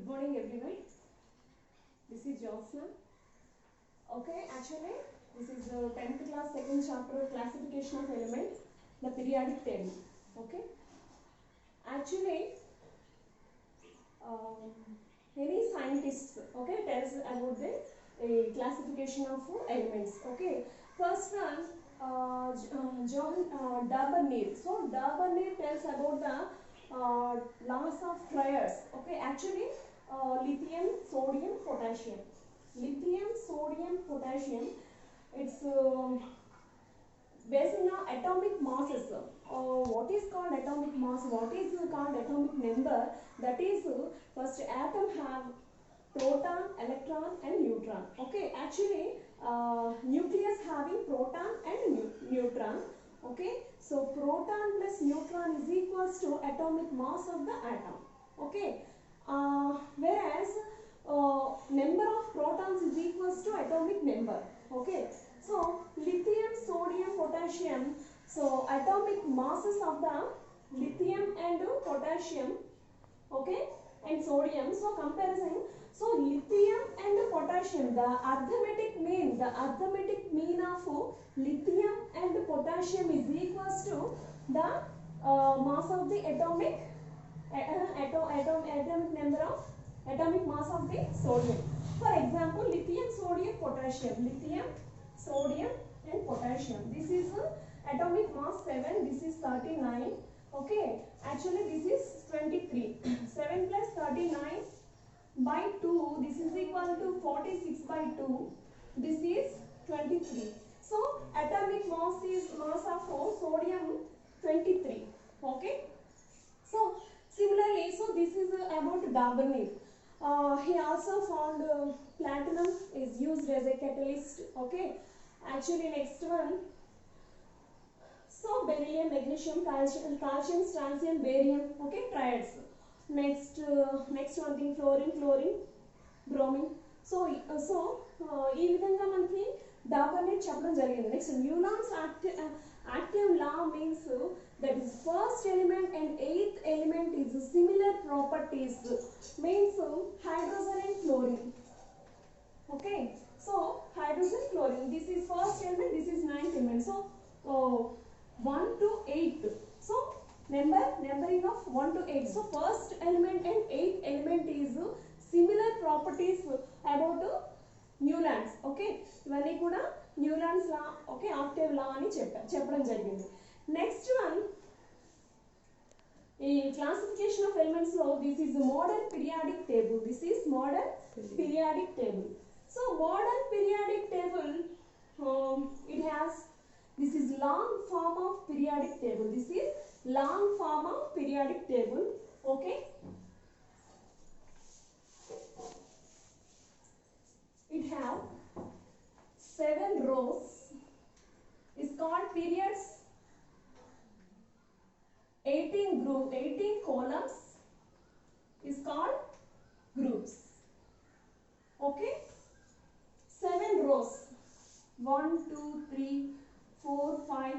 Good morning everyone. This is Josna. Okay, actually this is the 10th class second chapter classification of element, the periodic table. Okay. Actually, any scientists tells about the classification of elements. Okay. First one, John D'Aubigné. So D'Aubigné tells about the laws of triads. Okay. Actually, lithium, sodium, potassium. Lithium, sodium, potassium. It's based on atomic masses. What is called atomic mass? What is called atomic number? That is, first atom have proton, electron and neutron. Okay, actually nucleus having proton and neutron. Okay, so proton plus neutron is equals to atomic mass of the atom. Okay, whereas number of protons is equals to atomic number. Okay, so lithium, sodium, potassium. So atomic masses of the lithium and potassium, okay, and sodium. So comparison. So lithium and potassium, the arithmetic mean of lithium and potassium is equals to the mass of the atomic number of atomic mass of the sodium. For example, lithium, sodium, potassium. Lithium, sodium and potassium. This is atomic mass 7. This is 39. Okay. Actually, this is 23. 7 plus 39 by 2. This is equal to 46 by 2. This is 23. So, atomic mass is mass of sodium 23. Okay. So, similarly, so this is about D'Aubigné. He also found platinum is used as a catalyst. Okay. Actually, next one. So, beryllium, magnesium, calcium, strontium, barium. Okay, triads. Next one thing, fluorine, bromine. So ఈ విధంగా మనకి D'Aubigné చెప్పడం జరిగింది. Next న్యూలాన్స్ active law means that is first element and eighth element is similar properties, means hydrogen and chlorine. Okay, so hydrogen, chlorine, this is first element, this is ninth element. So 1 to 8. So numbering of 1 to 8. So first element and eighth element is similar properties about Newlands. Okay, ఇవన్నీ కూడా Newlands law, okay, octave law అని చెప్పడం జరిగింది. Next one, ఈ classification of elements లో this is modern periodic table. This is modern periodic table. So modern periodic table, it has, this is long form of periodic table. This is long form of periodic table. Okay, it have 7 rows, is called periods, 18 columns is called groups. Okay, 7 rows, 1 2 3 4 5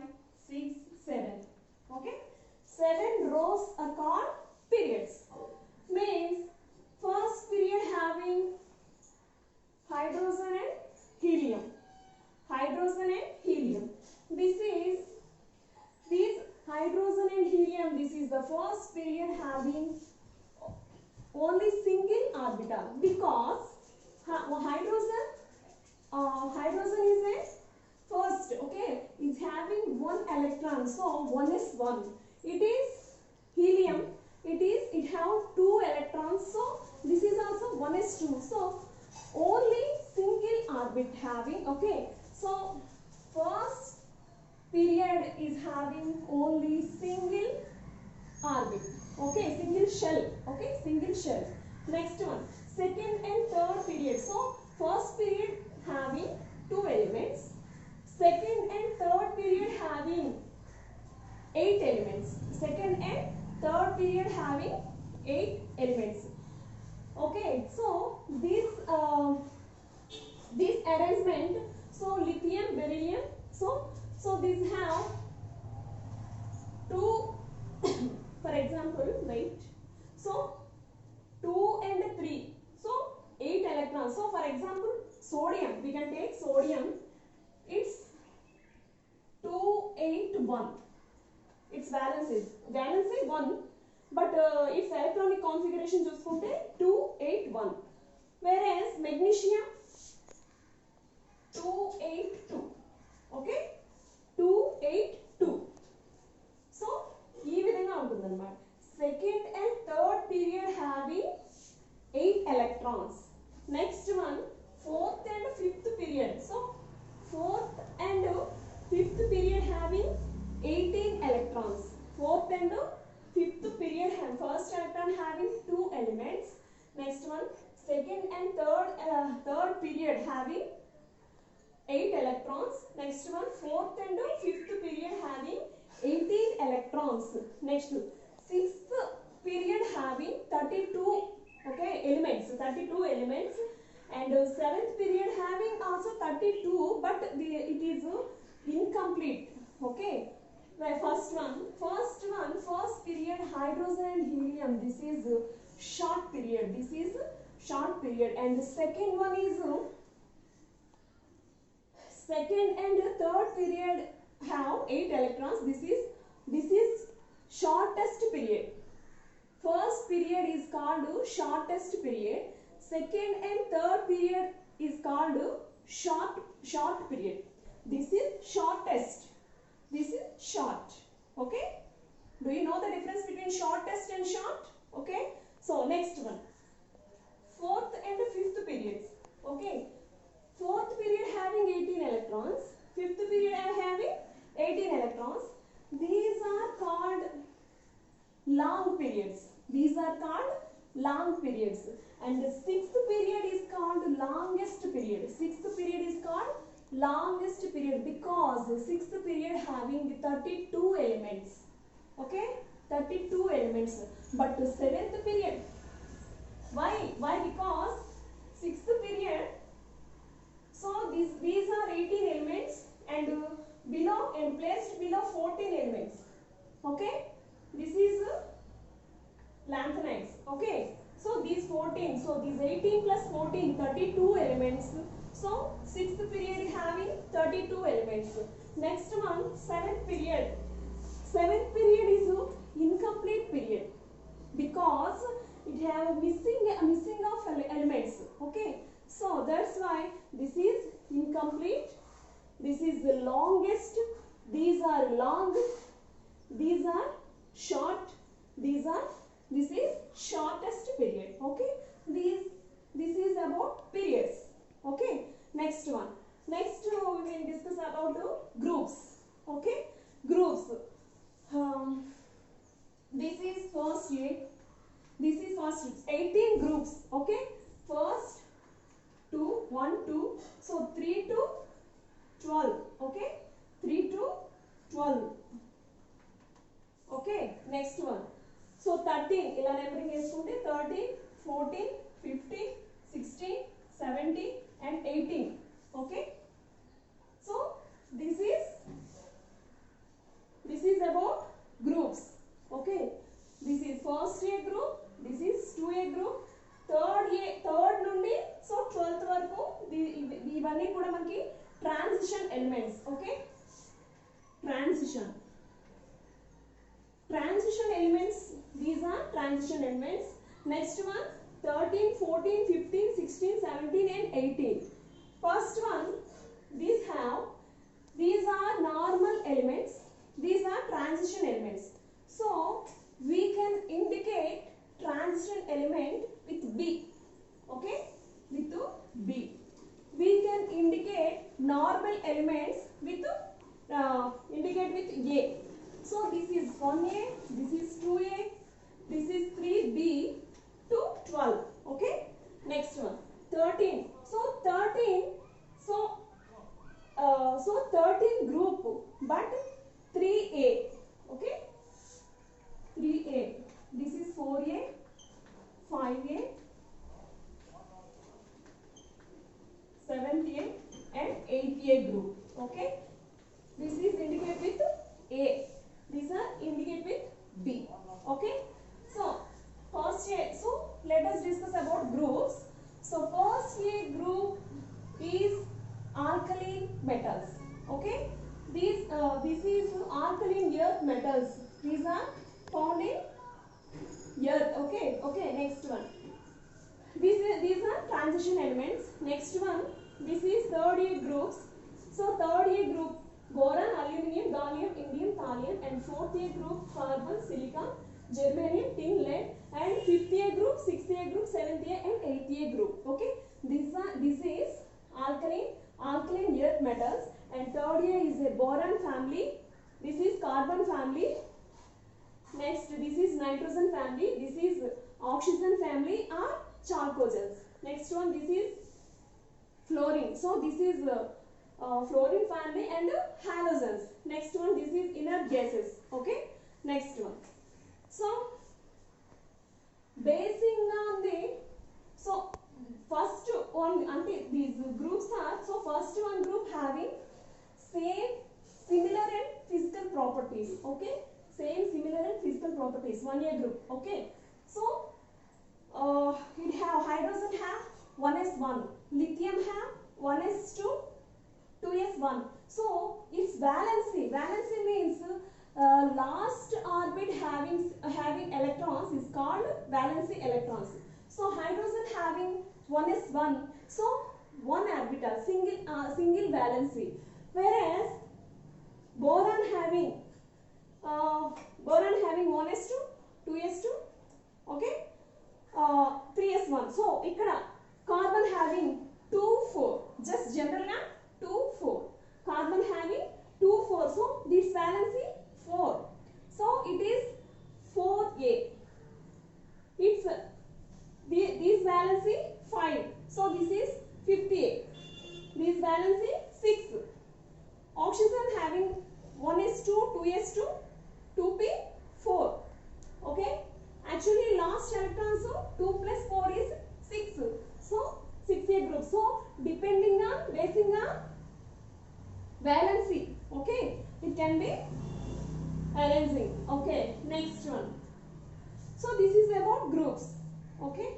6 7. Okay, 7 rows are called periods. Means first period having hydrogen and helium. Hydrogen and helium. This hydrogen and helium. This is the first period having only single orbital, because hydrogen is a first, okay, is having 1 electron, so 1 is 1. It is helium, it have 2 electrons, so this is also 1 is 2. So only single orbit having. Okay, so first period is having only single orbit. Okay, single shell. Okay, single shell. Next one, second and third period. So first period having 2 elements, second and third period having 8 elements. Second and third period having 8 elements. Okay, so this arrangement, so lithium, beryllium, so these have 2 for example, wait, so 2 and 3, example, sodium. We can take sodium. It's 281. Its valence is 1, but its electronic configuration చూసుకుంటే 281. Whereas magnesium 282. Okay, 282. So ఈ విధంగా ఉంటుందన్నమాట. Second and third period having 8 electrons. Next one, fourth and fifth period. So fourth and fifth period having 18 electrons. Fourth and fifth period have first electron having 2 elements. Next one, second and third period having 8 electrons. Next one, fourth and fifth period having 18 electrons. Next, sixth period having 32 elements, 32 elements, and seventh period having also 32, but it is incomplete. Okay, first period hydrogen and helium. This is short period. And the second one is second and third period have 8 electrons. This is shortest period. First period is called shortest period. Second and third period is called short period. This is shortest. This is short. Okay, do you know the difference between shortest and short? Okay, so next one, fourth and fifth periods. Okay, fourth period having 18 electrons, fifth period having 18 electrons. These are called long periods. And the sixth period is called longest period. Because sixth period having 32 elements. Okay, 32 elements. But the seventh period, why? Because sixth period, so these are 18 elements and placed below 14 elements. Okay, this is lanthanides. Okay, so these 14, so these 18 plus 14, 32 elements. So sixth period having 32 elements. Next one, seventh period is incomplete period because it have missing of elements. Okay, so that's why this is incomplete. This is the longest. These are long, these are short, this is shortest period. Okay, this is about periods. Okay, next one, we will discuss about groups. Okay, groups. This is first 18 groups. Okay, first 2 1 2, so 3 to 12. Okay, 3 to 12. Okay, next one, so 13 ila numbering chestunte 13 14 15 16 17 and 18. Okay, so this is about groups. Okay, this is first A group, this is 2A group, third నుండి so 12th వరకు ఇవన్నీ కూడా మనకి transition elements. Okay, transition elements, these are transition elements. Next one, 13 14 15 16 17 and 18. First one, these are normal elements, these are transition elements. So we can indicate transition element with B. Okay, with B. We can indicate normal elements with indicate with A. So this is 1A, this is 2A, this is 3B to 12. Okay, next one, 13. So 13, so 13 group, but 3A. Okay, 3A. This is 4A, 5A, 7th A and 8A group. Okay, this is indicate with A. These are indicate with B. Okay, so first A. So let us discuss about groups. So first A group is alkaline metals. Okay, this is alkaline earth metals. These are found in earth. Okay. Next one. These are transition elements. Next one. This is third A groups. So third A group boron, aluminium, gallium, indium, thallium, and fourth A group carbon, silicon, germanium, tin, lead, and fifth A group, sixth A group, seventh A, and eighth A group. Okay, this is alkaline earth metals, and third A is a boron family. This is carbon family. Next, this is nitrogen family. This is oxygen family or chalcogens. Next one, this is fluorine. So this is fluorine family and halogens. Next one, this is inert gases. Okay. Next one. So basing on the first one, until these groups are, so first one group having similar and physical properties. Okay, same similar and physical properties. 1A group. Okay, so it have hydrogen have 1s1, lithium have 1s2, 2s1. So its valency means last orbit having electrons is called valency electrons. So hydrogen having 1s1, so one orbital, single valency, whereas boron having 1s2, 2s2, okay, 3s1. So ikkada carbon having 2, 4, just general 2, 4. Carbon having 2, 4. So this valency 4. So it is 4A. It's this valency 5. So this is 50A. This valency 6. Oxygen having 1s2, 2s2, 2p, 4. Okay. Actually last electron, so 2 plus 4 is 6. So 6A group. So basing on valency. Okay. It can be arranging. Okay. Next one. So this is about groups. Okay.